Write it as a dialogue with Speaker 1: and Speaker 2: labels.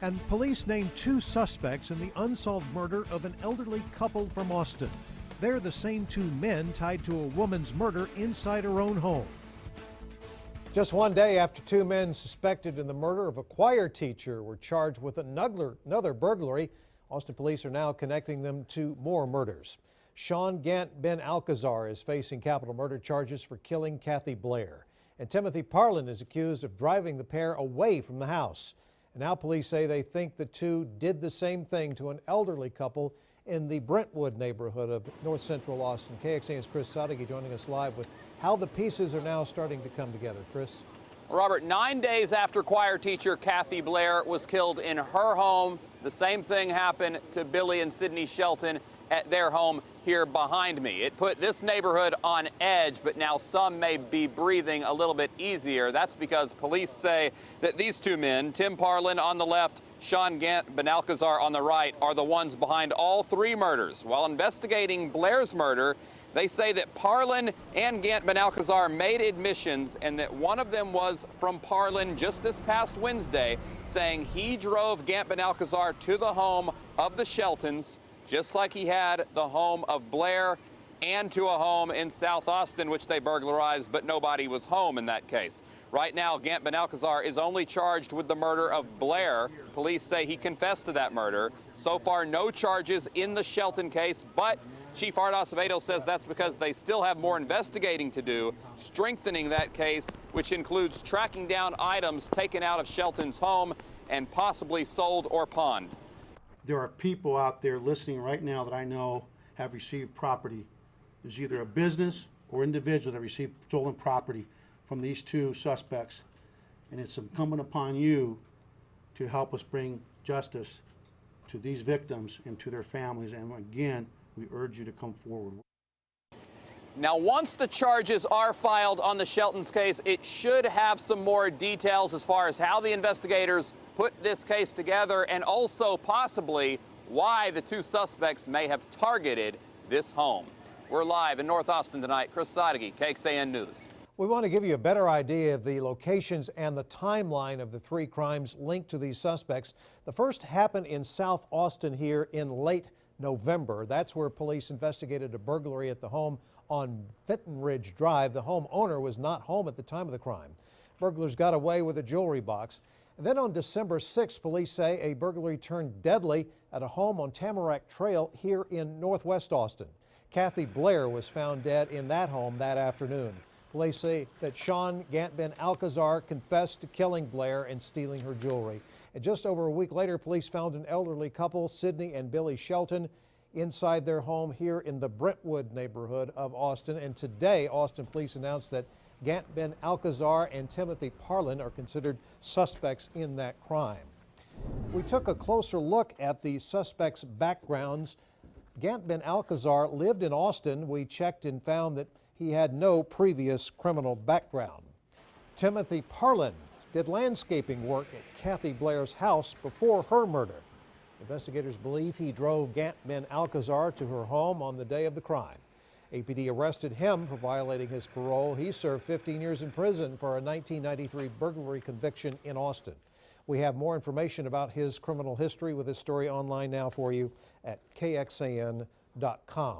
Speaker 1: And police named 2 suspects in the unsolved murder of an elderly couple from Austin. They're the same 2 men tied to a woman's murder inside her own home. Just one day after 2 men suspected in the murder of a choir teacher were charged with another burglary, Austin police are now connecting them to more murders. Sean Gant Ben Alcazar is facing capital murder charges for killing Kathy Blair. And Timothy Parlin is accused of driving the pair away from the house. And now police say they think the 2 did the same thing to an elderly couple in the Brentwood neighborhood of north central Austin. KXAN's Chris Sadeghi joining us live with how the pieces are now starting to come together. Chris?
Speaker 2: Robert, 9 days after choir teacher Kathy Blair was killed in her home, the same thing happened to Billie and Sidney Shelton at their home here behind me. It put this neighborhood on edge, but now some may be breathing a little bit easier. That's because police say that these 2 men, Tim Parlin on the left, Sean Gant Ben Alcazar on the right, are the ones behind all 3 murders. While investigating Blair's murder, they say that Parlin and Gant Ben Alcazar made admissions and that one of them was from Parlin just this past Wednesday, saying he drove Gant Ben Alcazar to the home of the Sheltons, just like he had the home of Blair, and to a home in South Austin, which they burglarized, but nobody was home in that case. Right now, Gant Ben Alcazar is only charged with the murder of Blair. Police say he confessed to that murder. So far, no charges in the Shelton case, but Chief Art Acevedo says that's because they still have more investigating to do, strengthening that case, which includes tracking down items taken out of Shelton's home and possibly sold or pawned.
Speaker 3: There are people out there listening right now that I know have received property. There's either a business or individual that received stolen property from these 2 suspects, and it's incumbent upon you to help us bring justice to these victims and to their families. And again, we urge you to come forward.
Speaker 2: Now, once the charges are filed on the Shelton's case, it should have some more details as far as how the investigators put this case together and also possibly why the 2 suspects may have targeted this home. We're live in North Austin tonight. Chris Sadeghi, KXAN News.
Speaker 1: We want to give you a better idea of the locations and the timeline of the 3 crimes linked to these suspects. The first happened in South Austin here in late November. That's where police investigated a burglary at the home on Fenton Ridge Drive. The homeowner was not home at the time of the crime. Burglars got away with a jewelry box. And then on December 6th, police say a burglary turned deadly at a home on Tamarack Trail here in northwest Austin. Kathy Blair was found dead in that home that afternoon. Police say that Sean Gant Ben Alcazar confessed to killing Blair and stealing her jewelry. And just over a week later, police found an elderly couple, Sidney and Billie Shelton, inside their home here in the Brentwood neighborhood of Austin. And today, Austin police announced that Gant Ben Alcazar and Timothy Parlin are considered suspects in that crime. We took a closer look at the suspects' backgrounds. Gant Ben Alcazar lived in Austin. We checked and found that he had no previous criminal background. Timothy Parlin did landscaping work at Kathy Blair's house before her murder. Investigators believe he drove Gant Ben Alcazar to her home on the day of the crime. APD arrested him for violating his parole. He served 15 years in prison for a 1993 burglary conviction in Austin. We have more information about his criminal history with this story online now for you at KXAN.com.